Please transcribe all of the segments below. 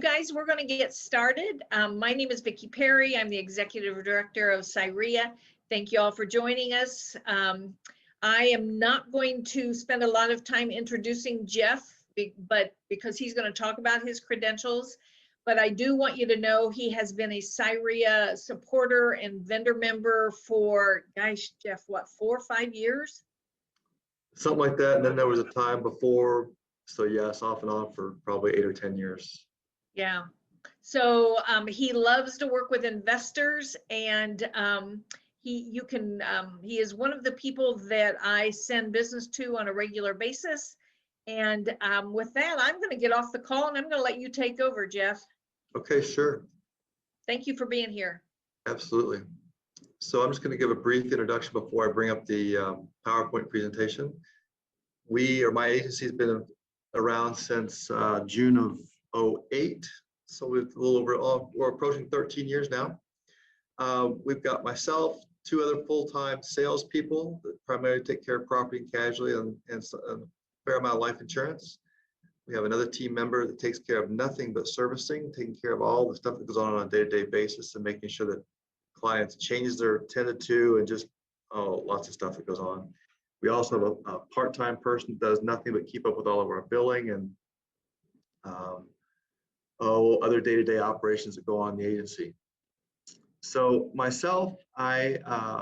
guys, we're going to get started. My name is Vicki Perry. I'm the Executive Director of IRA. Thank you all for joining us. I am not going to spend a lot of time introducing Jeff, but because he's going to talk about his credentials. But I do want you to know he has been a IRA supporter and vendor member for, gosh, Jeff, what, 4 or 5 years? Something like that. And then there was a time before. So yes, off and on for probably 8 or 10 years. Yeah. So he loves to work with investors, and he is one of the people that I send business to on a regular basis. And with that, I'm going to get off the call and I'm going to let you take over, Jeff. Okay, sure. Thank you for being here. Absolutely. So I'm just going to give a brief introduction before I bring up the PowerPoint presentation. My agency has been around since June of 2008. So we're approaching 13 years now. We've got myself, 2 other full-time salespeople that primarily take care of property and casualty and a fair amount of life insurance. We have another team member that takes care of nothing but servicing, taking care of all the stuff that goes on a day-to-day basis and making sure that clients' changes are attended to and just lots of stuff that goes on. We also have a part-time person that does nothing but keep up with all of our billing and other day-to-day operations that go on in the agency. So myself, people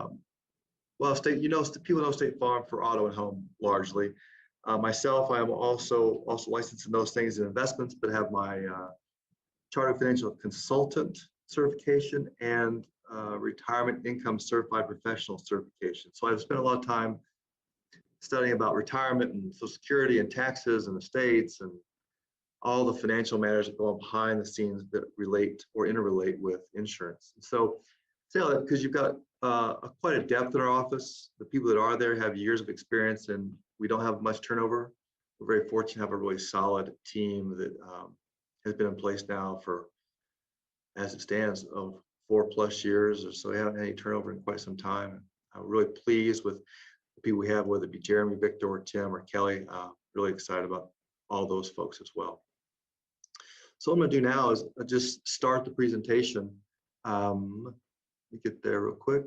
know State Farm for auto and home largely. Myself, I am also licensed in those things in investments, but have my Chartered Financial Consultant certification and Retirement Income Certified Professional certification. So I've spent a lot of time studying about retirement and Social Security and taxes and estates and all the financial matters that go on behind the scenes that relate or interrelate with insurance. So say all that because you've got quite a depth in our office. The people that are there have years of experience and we don't have much turnover. We're very fortunate to have a really solid team that has been in place now for, as it stands, of 4+ years or so. We haven't had any turnover in quite some time. I'm really pleased with the people we have, whether it be Jeremy, Victor, or Tim, or Kelly. Really excited about all those folks as well. So what I'm going to do now is just start the presentation. Let me get there real quick.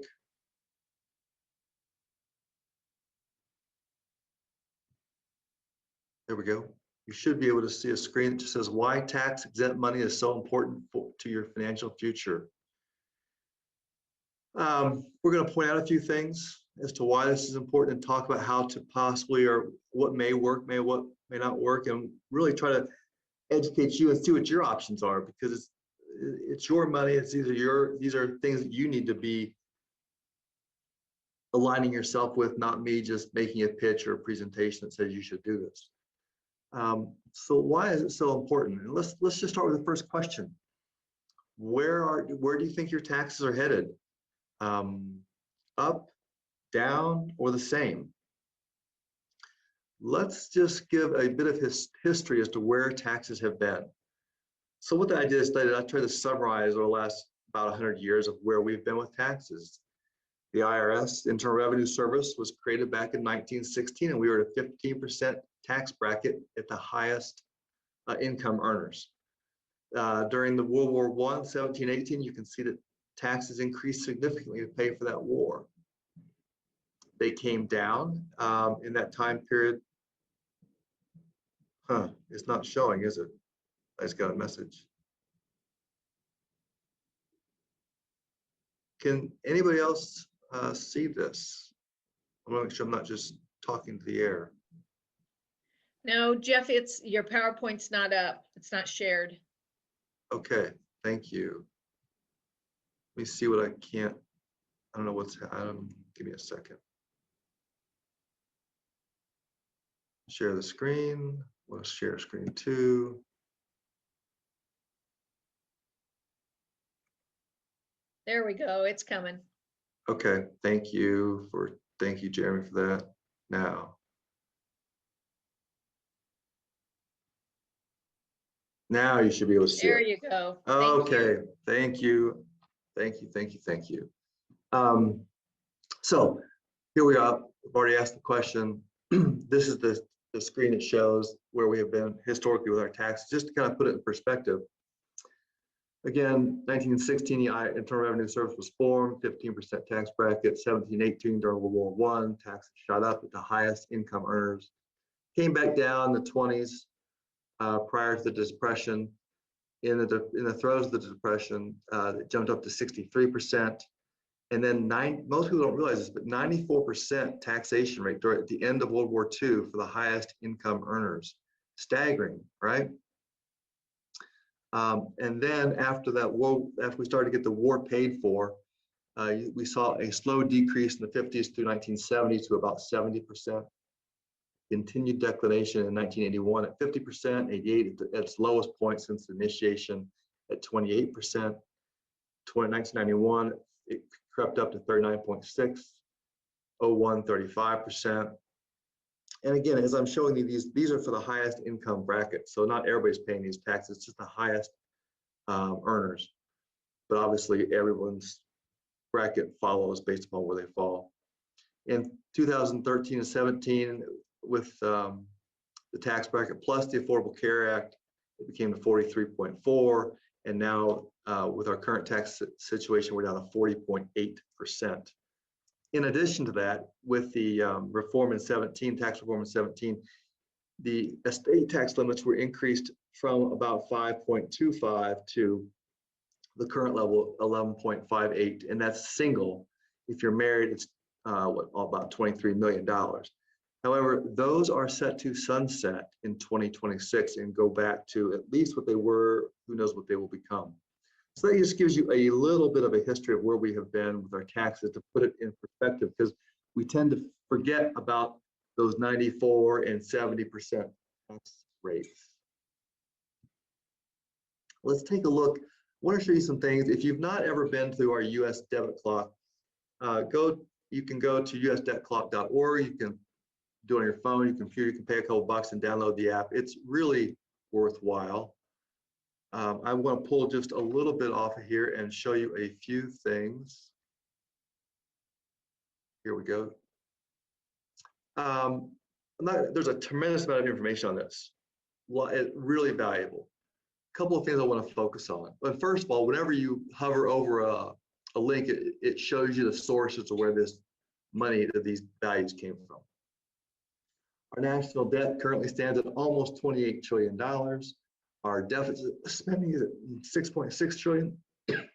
There we go. You should be able to see a screen that just says why tax-exempt money is so important to your financial future. We're going to point out a few things as to why this is important and talk about how to possibly, or what may work, what may not work, and really try to educate you and see what your options are, because it's your money. These are things that you need to be aligning yourself with, not me just making a pitch or a presentation that says you should do this. So why is it so important? And let's just start with the first question. Where do you think your taxes are headed? Up, down, or the same? Let's just give a bit of history as to where taxes have been. So what I did is I tried to summarize over the last about 100 years of where we've been with taxes. The IRS, Internal Revenue Service, was created back in 1916, and we were at a 15% tax bracket at the highest income earners. During the World War I, 1718, you can see that taxes increased significantly to pay for that war. They came down in that time period. It's not showing, is it? I just got a message. Can anybody else see this? I want to make sure I'm not just talking to the air. No, Jeff, your PowerPoint's not up. It's not shared. Okay, thank you. Let me see what I can't. I don't know what's. Give me a second. Share the screen. We'll share screen 2. There we go. It's coming. Okay, thank you, Jeremy, for that. Now you should be able to see there it. You go. Okay, thank you. So here we are. I've already asked the question. This is the screen that shows where we have been historically with our taxes, just to kind of put it in perspective. Again, 1916, the Internal Revenue Service was formed, 15% tax bracket. 1718, during World War I, taxes shot up at the highest income earners. Came back down in the 20s prior to the Depression. In the throes of the Depression, it jumped up to 63%. And then most people don't realize this, but 94% taxation rate at the end of World War II for the highest income earners. Staggering, right? And then after that war, after we started to get the war paid for, we saw a slow decrease in the 50s through 1970 to about 70%. Continued declination in 1981 at 50%, 88 at its lowest point since the initiation at 28%. 1991, it crept up to 39.6, 01, 35%. And again, as I'm showing you, these are for the highest income bracket. So not everybody's paying these taxes, just the highest earners. But obviously everyone's bracket follows based upon where they fall. In 2013 and 17, with the tax bracket plus the Affordable Care Act, it became to 43.4. And now with our current tax situation, we're down to 40.8%. In addition to that, with the reform in 17, tax reform in 17, the estate tax limits were increased from about 5.25 to the current level, 11.58, and that's single. If you're married, it's about $23 million. However, those are set to sunset in 2026 and go back to at least what they were. Who knows what they will become. So that just gives you a little bit of a history of where we have been with our taxes to put it in perspective, because we tend to forget about those 94 and 70% tax rates. Let's take a look. I want to show you some things. If you've not ever been through our US Debit Clock, you can go to usdebitclock.org. You can do it on your phone, your computer, you can pay a couple bucks and download the app. It's really worthwhile. I want to pull just a little bit off of here and show you a few things. Here we go. There's a tremendous amount of information on this. It's really valuable. A couple of things I want to focus on. But first of all, whenever you hover over a link, it shows you the sources of where this money, these values came from. Our national debt currently stands at almost $28 trillion. Our deficit spending is at 6.6 trillion. And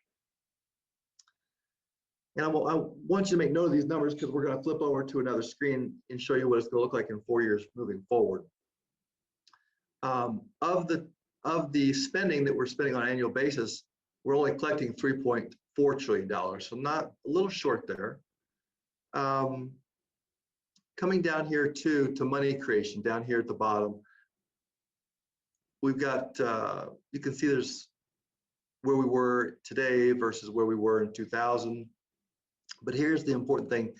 I want you to make note of these numbers, because we're going to flip over to another screen and show you what it's going to look like in 4 years moving forward. Of the spending that we're spending on an annual basis, we're only collecting $3.4 trillion, so not a little short there. Coming down here to money creation, down here at the bottom, we've got, you can see there's where we were today versus where we were in 2000. But here's the important thing,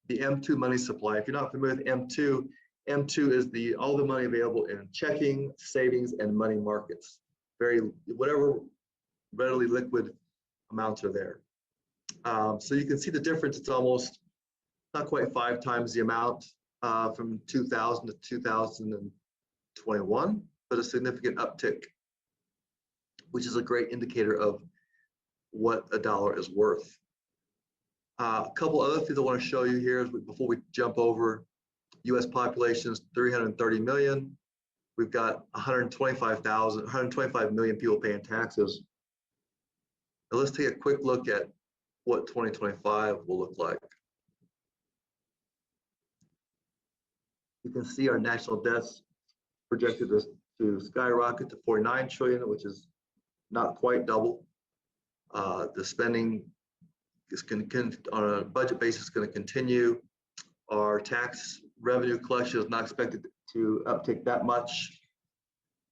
the M2 money supply. If you're not familiar with M2, M2 is all the money available in checking, savings, and money markets. Whatever readily liquid amounts are there. So you can see the difference. It's almost not quite 5 times the amount from 2000 to 2021, but a significant uptick, which is a great indicator of what a dollar is worth. A couple other things I want to show you here before we jump over. U.S. population is 330 million. We've got 125 million people paying taxes. Now let's take a quick look at what 2025 will look like. You can see our national debts projected to skyrocket to 49 trillion, which is not quite double. The spending is going to, on a budget basis, going to continue. Our tax revenue collection is not expected to uptake that much.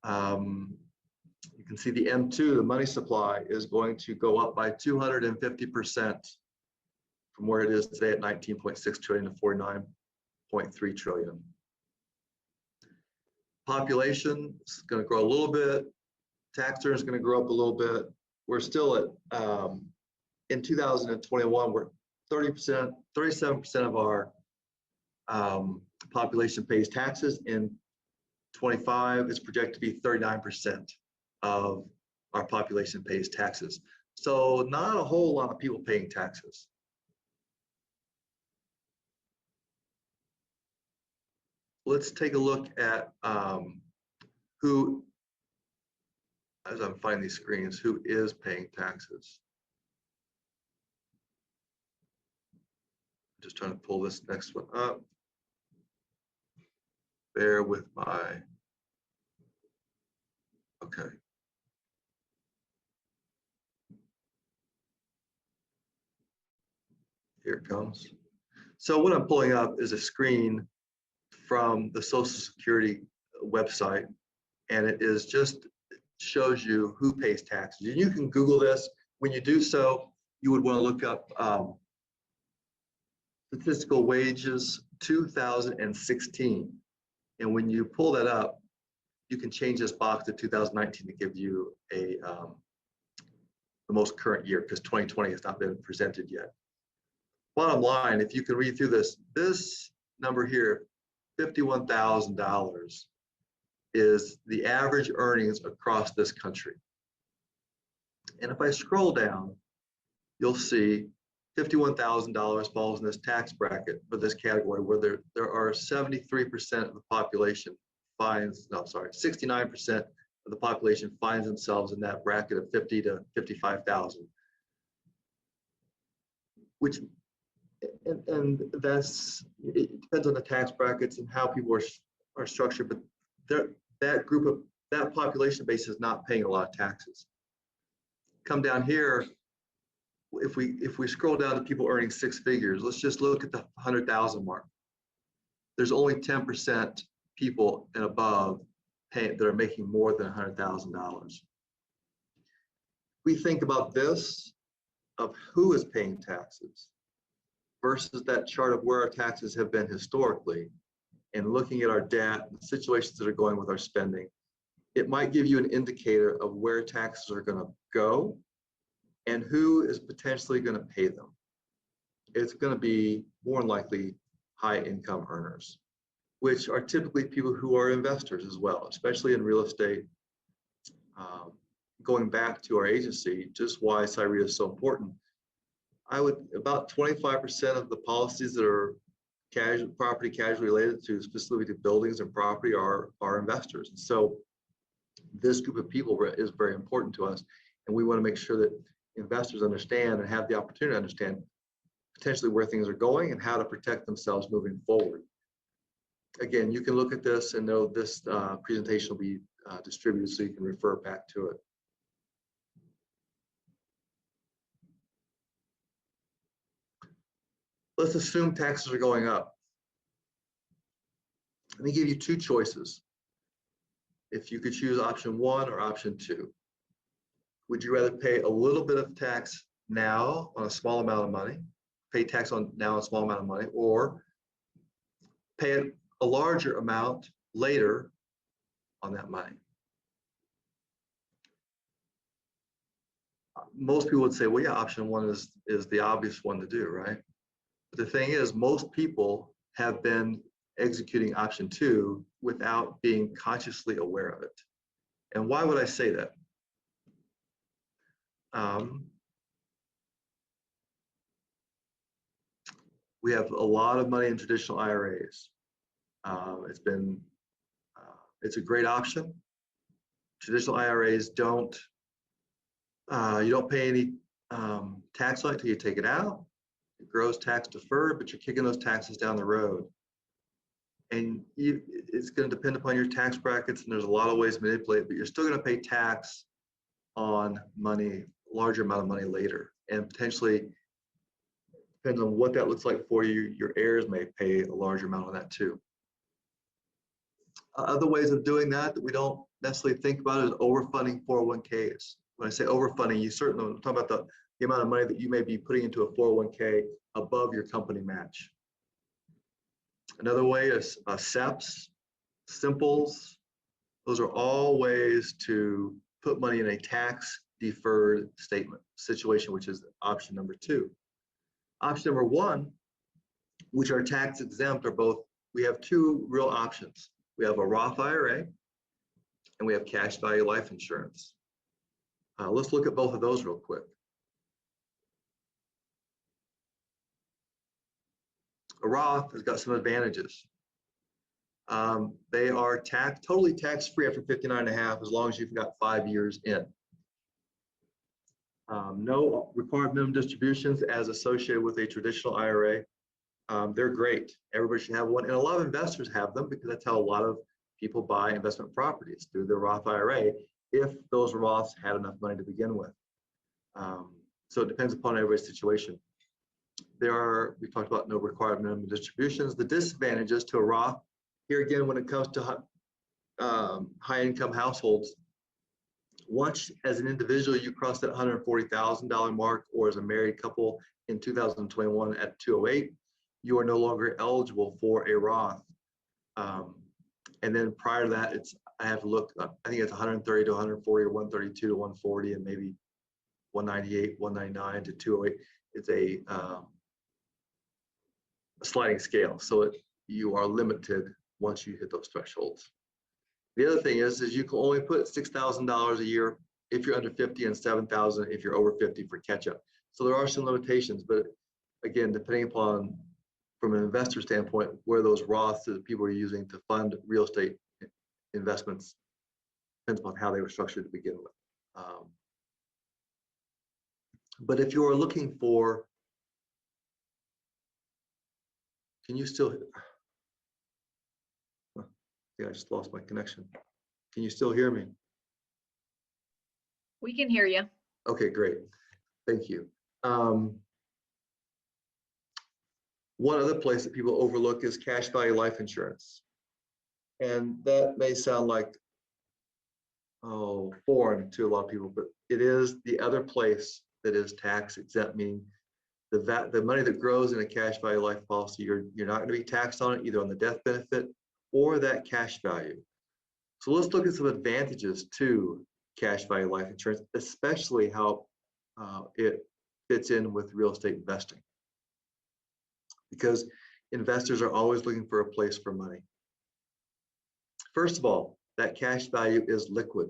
You can see the M2, the money supply, is going to go up by 250% from where it is today at 19.6 trillion to 49.3 trillion. Population is going to grow a little bit. Tax earners is going to grow up a little bit. We're still at, in 2021, we're 30%, 37% of our population pays taxes. In 25, it's projected to be 39% of our population pays taxes. So not a whole lot of people paying taxes. Let's take a look at who, as I'm finding these screens, who is paying taxes. Just trying to pull this next one up. Bear with my, okay. Here it comes. So what I'm pulling up is a screen from the Social Security website, and it is just shows you who pays taxes. And you can Google this. When you do so, you would want to look up statistical wages 2016. And when you pull that up, you can change this box to 2019 to give you a the most current year, because 2020 has not been presented yet. Bottom line, if you can read through this number here, $51,000 is the average earnings across this country. And if I scroll down, you'll see $51,000 falls in this tax bracket for this category, where there are 73% of the population finds, no, sorry, 69% of the population finds themselves in that bracket of 50 to 55,000, which, and that's, it depends on the tax brackets and how people are structured, but that group of, that population base is not paying a lot of taxes. Come down here, if we scroll down to people earning six figures, let's just look at the 100,000 mark. There's only 10% people and above that are making more than $100,000. We think about this, of who is paying taxes versus that chart of where our taxes have been historically, and looking at our debt and situations that are going with our spending, it might give you an indicator of where taxes are going to go and who is potentially going to pay them. It's going to be more than likely high income earners, which are typically people who are investors as well, especially in real estate. Going back to our agency, just why CYREA is so important, about 25% of the policies that are property casualty related to, specifically to buildings and property, are investors. And so this group of people is very important to us, and we want to make sure that investors understand and have the opportunity to understand potentially where things are going and how to protect themselves moving forward. Again, you can look at this and know this presentation will be distributed, so you can refer back to it. Let's assume taxes are going up. Let me give you two choices. If you could choose option one or option two, would you rather pay a little bit of tax now on a small amount of money, pay tax on now on a small amount of money, or pay a larger amount later on that money? Most people would say, well, yeah, option one is the obvious one to do, right? But the thing is, most people have been executing option two without being consciously aware of it. And why would I say that? We have a lot of money in traditional IRAs. It's a great option. Traditional IRAs don't, you don't pay any tax on it until you take it out. It grows tax deferred, but you're kicking those taxes down the road. And it's going to depend upon your tax brackets, and there's a lot of ways to manipulate it, but you're still going to pay tax on money, larger amount of money later. And potentially, depends on what that looks like for you, your heirs may pay a larger amount on that too. Other ways of doing that we don't necessarily think about is overfunding 401ks. When I say overfunding, you certainly, I'm talking about the amount of money that you may be putting into a 401k above your company match. Another way is SEPs, simples. Those are all ways to put money in a tax deferred statement situation, which is option number two. Option number one, which are tax exempt, are both, we have two real options. We have a Roth IRA and we have cash value life insurance. Let's look at both of those real quick. A Roth has got some advantages. They are totally tax-free after 59 and a half, as long as you've got 5 years in. No required minimum distributions as associated with a traditional IRA. They're great. Everybody should have one. And a lot of investors have them because that's how a lot of people buy investment properties, through their Roth IRA, if those Roths had enough money to begin with. So it depends upon everybody's situation. We talked about no required minimum distributions. The disadvantages to a Roth, here again, when it comes to high income households, once as an individual you cross that $140,000 mark, or as a married couple in 2021 at 208, you are no longer eligible for a Roth. And then prior to that, I have to look, I think it's 130 to 140, or 132 to 140, and maybe 198, 199 to 208. It's a sliding scale. So you are limited once you hit those thresholds. The other thing is you can only put $6,000 a year if you're under 50, and $7,000 if you're over 50 for catch-up. So there are some limitations, but again, depending upon, from an investor standpoint, where those Roths that people are using to fund real estate investments, depends upon how they were structured to begin with. But if you are looking for, can you still, yeah, I just lost my connection. Can you still hear me? We can hear you. Okay, great. Thank you. One other place that people overlook is cash value life insurance. And that may sound like, foreign to a lot of people, but it is the other place that is tax exempt, meaning the money that grows in a cash value life policy, you're not going to be taxed on it, either on the death benefit or that cash value. So let's look at some advantages to cash value life insurance, especially how it fits in with real estate investing. Because investors are always looking for a place for money. First of all, that cash value is liquid.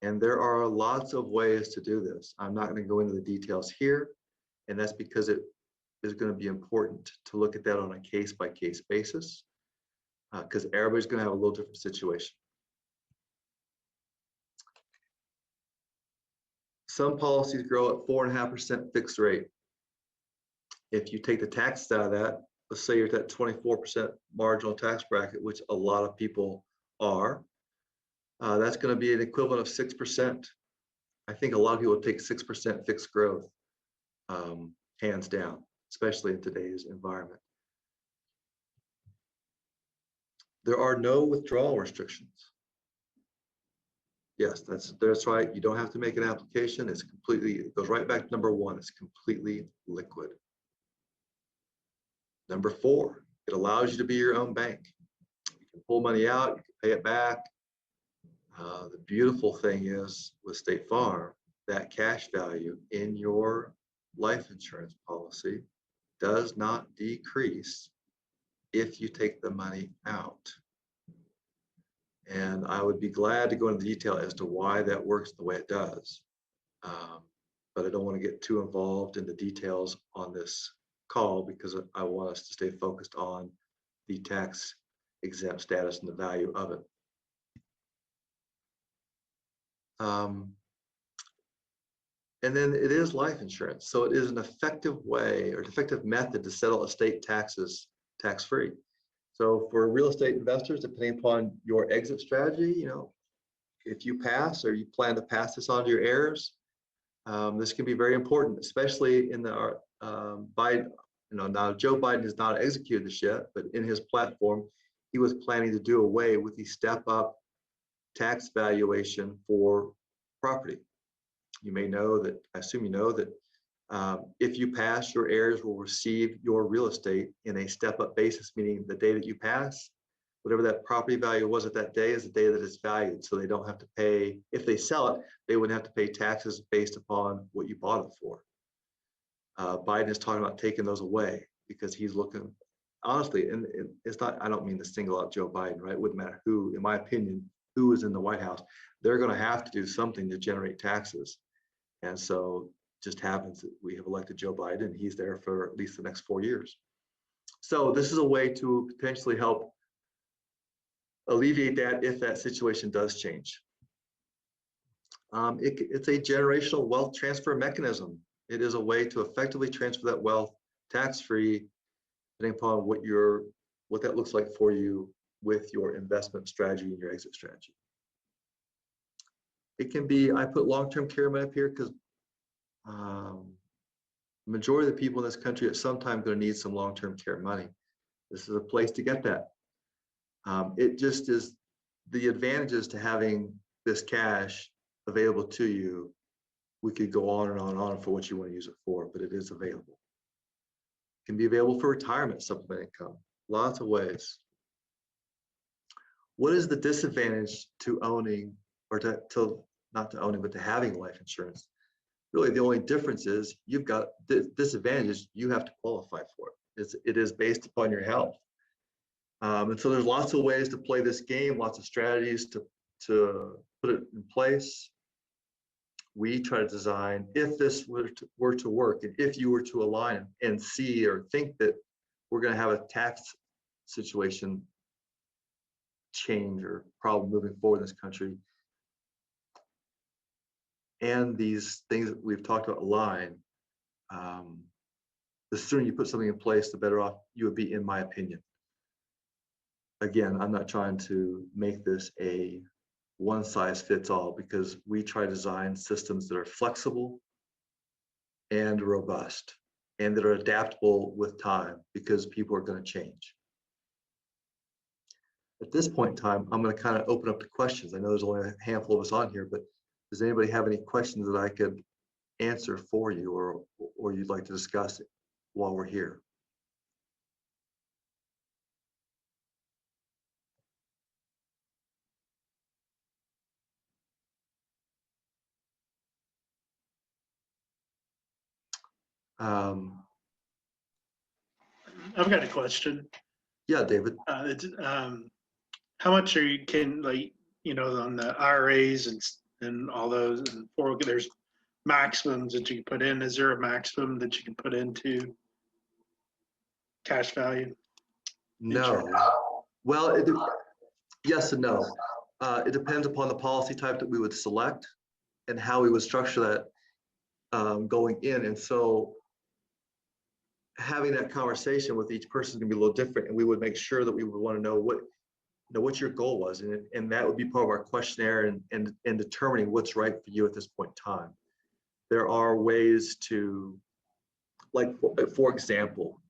And there are lots of ways to do this. I'm not going to go into the details here, and that's because it is going to be important to look at that on a case-by-case basis, because everybody's going to have a little different situation. Some policies grow at 4.5% fixed rate. If you take the taxes out of that, let's say you're at that 24% marginal tax bracket, which a lot of people are, that's going to be an equivalent of 6%. I think a lot of people take 6% fixed growth, hands down, especially in today's environment. There are no withdrawal restrictions. Yes, that's right. You don't have to make an application. It's completely, it goes right back to number one. It's completely liquid. Number four, it allows you to be your own bank. You can pull money out, you can pay it back. The beautiful thing is with State Farm, that cash value in your life insurance policy does not decrease if you take the money out. And I would be glad to go into detail as to why that works the way it does. But I don't want to get too involved in the details on this call, because I want us to stay focused on the tax exempt status and the value of it. And then it is life insurance. So it is an effective way, or an effective method to settle estate taxes tax-free. So for real estate investors, depending upon your exit strategy, if you pass or you plan to pass this on to your heirs, this can be very important, especially in the Biden. Now Joe Biden has not executed this yet, but in his platform, he was planning to do away with the step-up tax valuation for property. You may know that, I assume you know that if you pass, your heirs will receive your real estate in a step-up basis, meaning the day that you pass, whatever that property value was at that day is the day that it's valued. So they don't have to pay, if they sell it, they wouldn't have to pay taxes based upon what you bought it for. Biden is talking about taking those away because he's looking, honestly, and it's not, I don't mean to single out Joe Biden, right? It wouldn't matter who, in my opinion, who is in the White House, they're going to have to do something to generate taxes. And so just happens that we have elected Joe Biden, and he's there for at least the next 4 years. So this is a way to potentially help alleviate that if that situation does change. It's a generational wealth transfer mechanism. It is a way to effectively transfer that wealth tax-free, depending upon what that looks like for you with your investment strategy and your exit strategy. It can be, I put long-term care money up here because the majority of the people in this country at some time going to need some long-term care money. This is a place to get that. It just is the advantages to having this cash available to you. We could go on and on and on for what you want to use it for, but it is available. It can be available for retirement supplement income, lots of ways. What is the disadvantage to owning, or not to owning, but to having life insurance? Really, the only difference is you've got disadvantages you have to qualify for it. It is based upon your health. And so there's lots of ways to play this game, lots of strategies to put it in place. We try to design, if this were to work, and if you were to align and see or think that we're going to have a tax situation change or problem moving forward in this country, and these things that we've talked about align, the sooner you put something in place, the better off you would be, in my opinion. Again, I'm not trying to make this a one size fits all, because we try to design systems that are flexible and robust and that are adaptable with time, because people are going to change. At this point in time, I'm going to kind of open up to questions. I know there's only a handful of us on here, but does anybody have any questions that I could answer for you, or you'd like to discuss it while we're here? I've got a question. Yeah, David. How much are you on the IRAs and all those, and there's maximums that you can put in. Is there a maximum that you can put into cash value? No. Well, yes and no. It depends upon the policy type that we would select and how we would structure that going in. And so having that conversation with each person is going to be a little different, and we would make sure that we would want to know what your goal was, and that would be part of our questionnaire and determining what's right for you at this point in time. There are ways to, like, for example,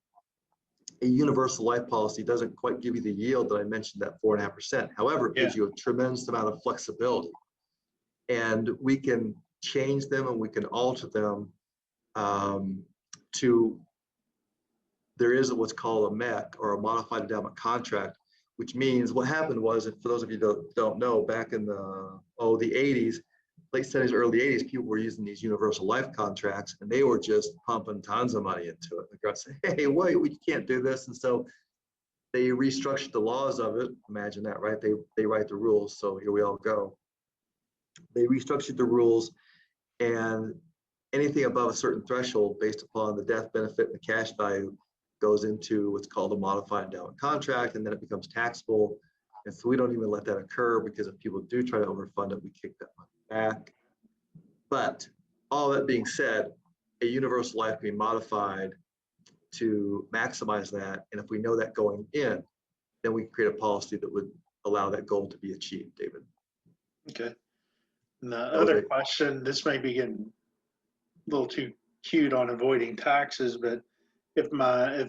a universal life policy doesn't quite give you the yield that I mentioned, that 4.5%. However, it gives you a tremendous amount of flexibility, and we can change them and we can alter them there is what's called a MEC, or a modified endowment contract, which means what happened was, for those of you that don't know, back in the 80s, late 70s, early 80s, people were using these universal life contracts, and they were just pumping tons of money into it. The guy said, hey, wait, we can't do this. And so they restructured the laws of it. Imagine that, right? They write the rules. So here we all go. They restructured the rules, and anything above a certain threshold based upon the death benefit and the cash value goes into what's called a modified endowment contract, and then it becomes taxable. And so we don't even let that occur, because if people do try to overfund it, we kick that money back. But all that being said, a universal life can be modified to maximize that. And if we know that going in, then we can create a policy that would allow that goal to be achieved, David. Okay. And the other question, this may be getting a little too cute on avoiding taxes, but if my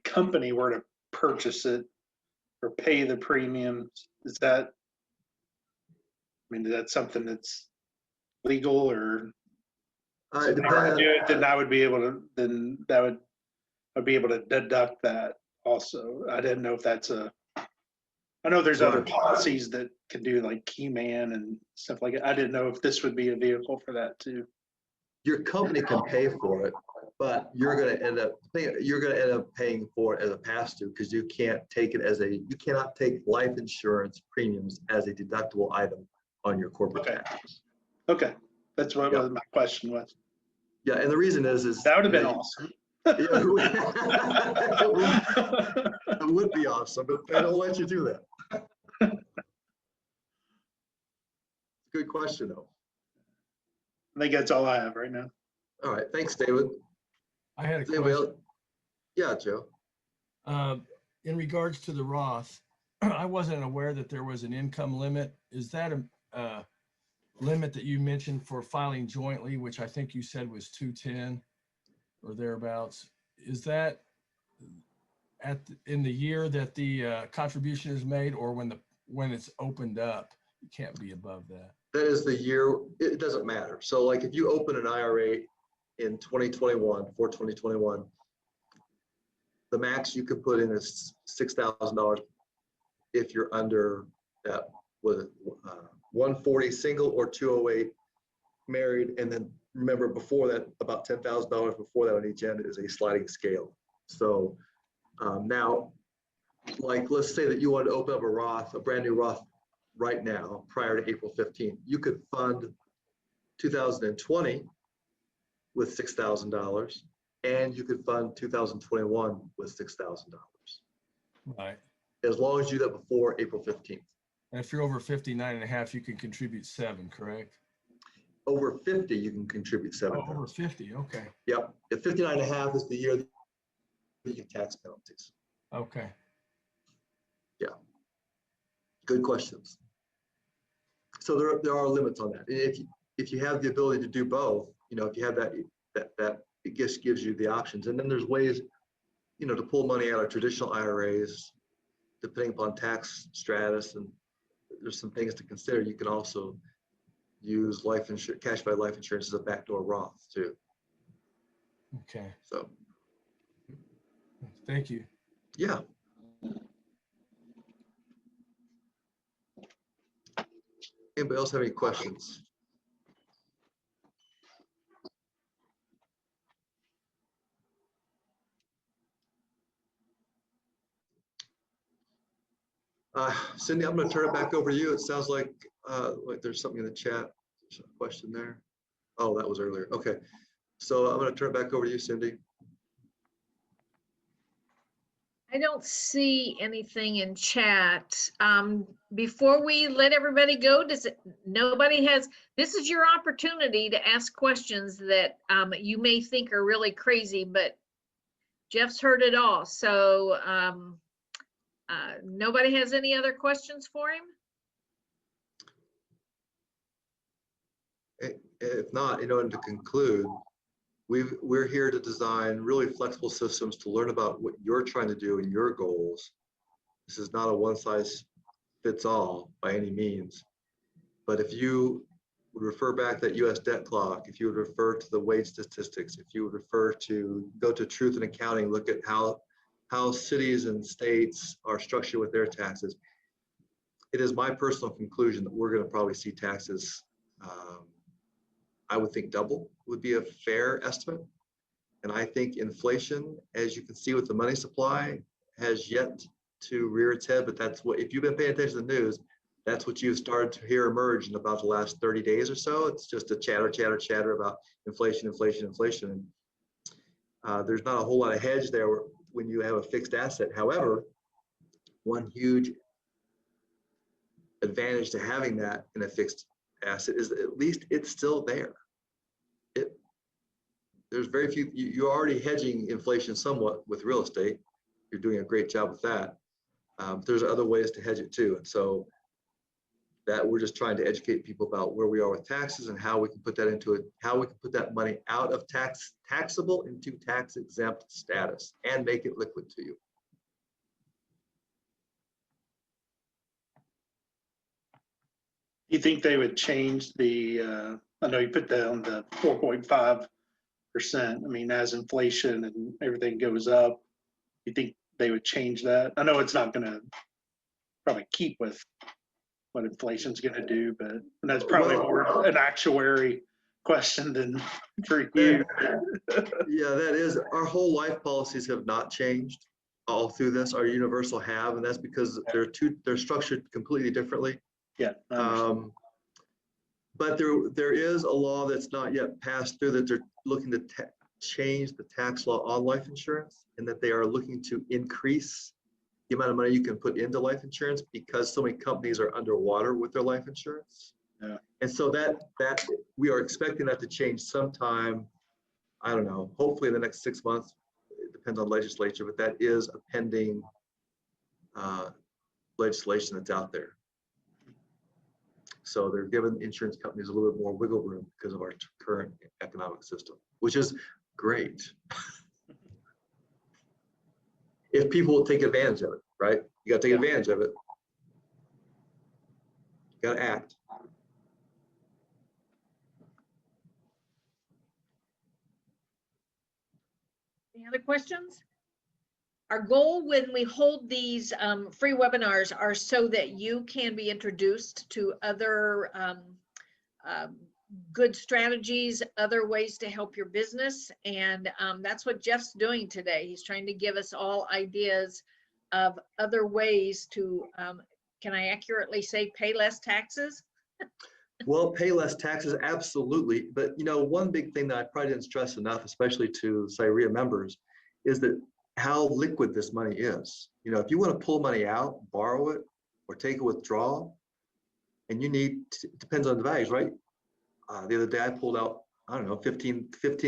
company were to purchase it or pay the premiums, is that something that's legal, or It if I depends. do it, then I would be able to, I'd be able to deduct that also. I didn't know if I know there's other policies that can do like key man and stuff like that. I didn't know if this would be a vehicle for that too. your company can pay for it, but you're going to end up paying for it as a pass-through because you cannot take life insurance premiums as a deductible item on your corporate taxes. Okay, that's what my question was. Yeah, and the reason is that would have been awesome. Yeah, it would be awesome, but they don't let you do that. Good question, though. I think that's all I have right now. All right, thanks, David. I had a question. Yeah, Joe. In regards to the Roth, I wasn't aware that there was an income limit. Is that a limit that you mentioned for filing jointly, which I think you said was 210 or thereabouts? Is that in the year that the contribution is made, or when it's opened up? You can't be above that. That is the year. It doesn't matter. So, like, if you open an IRA in 2021 for 2021, the max you could put in is $6,000 if you're under that, was 140 single or 208 married, and then remember before that, about $10,000 before that on each end is a sliding scale. So now, like, let's say that you wanted to open up a brand new Roth right now prior to April 15th. You could fund 2020 with $6,000, and you could fund 2021 with $6,000. Right. As long as you do that before April 15th. And if you're over 59 and a half, you can contribute 7, correct? Over 50, you can contribute 7. Oh, over 50, okay. Yep. If 59 and a half is the year that you get tax penalties. Okay. Yeah. Good questions. So there are limits on that. If you have the ability to do both, if you have that it just gives you the options. And then there's ways, to pull money out of traditional IRAs, depending upon tax status, and there's some things to consider. You can also use cash value life insurance as a backdoor Roth too. Okay. So. Thank you. Yeah. Anybody else have any questions? Cindy, I'm going to turn it back over to you. It sounds like there's something in the chat. There's a question there. Oh, that was earlier. Okay. So I'm going to turn it back over to you, Cindy. I don't see anything in chat. Before we let everybody go, this is your opportunity to ask questions that you may think are really crazy, but Jeff's heard it all. So nobody has any other questions for him? If not, to conclude, we're here to design really flexible systems to learn about what you're trying to do and your goals. This is not a one-size-fits-all by any means. But if you would refer back that U.S. debt clock, if you would refer to the wage statistics, if you would go to Truth in Accounting, look at how cities and states are structured with their taxes, it is my personal conclusion that we're going to probably see taxes, I would think double would be a fair estimate. And I think inflation, as you can see with the money supply, has yet to rear its head, but that's what, if you've been paying attention to the news, that's what you've started to hear emerge in about the last 30 days or so. It's just a chatter about inflation. And there's not a whole lot of hedge there when you have a fixed asset. However, one huge advantage to having that in a fixed asset is that at least it's still there. There's very few, you're already hedging inflation somewhat with real estate. You're doing a great job with that. There's other ways to hedge it too. And so that we're just trying to educate people about where we are with taxes and how we can put that how we can put that money out of taxable into tax exempt status and make it liquid to you. You think they would change the, I know you put down the 4.5%. I mean, as inflation and everything goes up, you think they would change that? I know it's not going to probably keep with what inflation's going to do, but that's probably more an actuary question than for you. Yeah, that is, our whole life policies have not changed all through this. Our universal have, and that's because they're structured completely differently. Yeah. I understand. But there is a law that's not yet passed through that they're looking to change the tax law on life insurance, and that they are looking to increase the amount of money you can put into life insurance because so many companies are underwater with their life insurance. Yeah. And so that we are expecting that to change sometime, I don't know, hopefully in the next 6 months. It depends on legislature, but that is a pending legislation that's out there. So they're giving insurance companies a little bit more wiggle room because of our current economic system, which is great. If people will take advantage of it, right? You got to take advantage of it. You got to act. Any other questions? Our goal when we hold these free webinars are so that you can be introduced to other good strategies, other ways to help your business. And that's what Jeff's doing today. He's trying to give us all ideas of other ways to, can I accurately say, pay less taxes? Well, pay less taxes, absolutely. But you know, one big thing that I probably didn't stress enough, especially to CYREA members, is that how liquid this money is. You know, if you want to pull money out, borrow it, or take a withdrawal, and you need, depends on the values, right? The other day I pulled out, I don't know, 15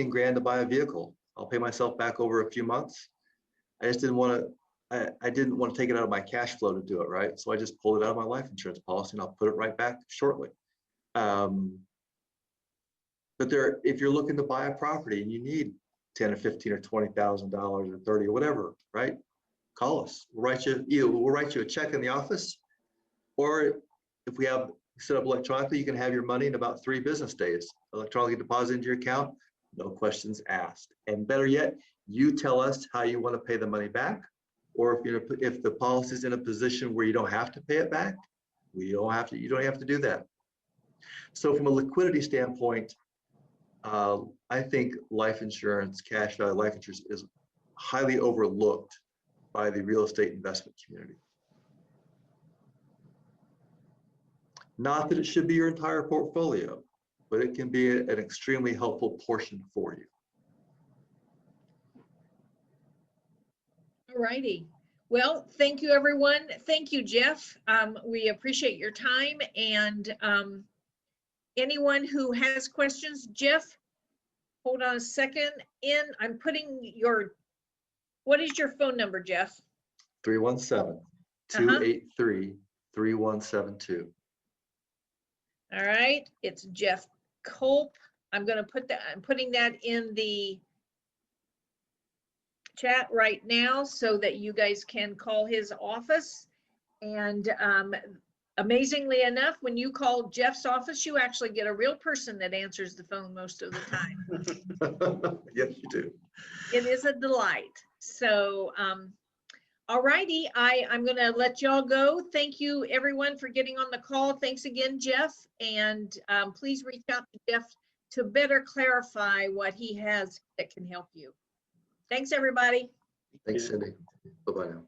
grand to buy a vehicle. I'll pay myself back over a few months. I just didn't want to, I didn't want to take it out of my cash flow to do it, right? So I just pulled it out of my life insurance policy and I'll put it right back shortly. But there, if you're looking to buy a property and you need 10 or 15 or $20,000 or 30 or whatever, right? Call us. We'll write you a check in the office, or if we have set up electronically, you can have your money in about 3 business days, electronically deposit into your account, no questions asked. And better yet, you tell us how you want to pay the money back, or if the policy is in a position where you don't have to pay it back, you don't have to do that. So from a liquidity standpoint, I think life insurance, cash value life insurance, is highly overlooked by the real estate investment community. Not that it should be your entire portfolio, but it can be an extremely helpful portion for you. All righty. Well, thank you, everyone. Thank you, Jeff. We appreciate your time. And anyone who has questions, Jeff, hold on a second. I'm putting what is your phone number, Jeff? 317-283-3172. All right, it's Jeff Culp. I'm putting that in the chat right now so that you guys can call his office. And amazingly enough, when you call Jeff's office, you actually get a real person that answers the phone most of the time. Yes, you do. It is a delight. So, all righty, I'm going to let y'all go. Thank you, everyone, for getting on the call. Thanks again, Jeff. And please reach out to Jeff to better clarify what he has that can help you. Thanks, everybody. Thanks, Cindy. Bye-bye now.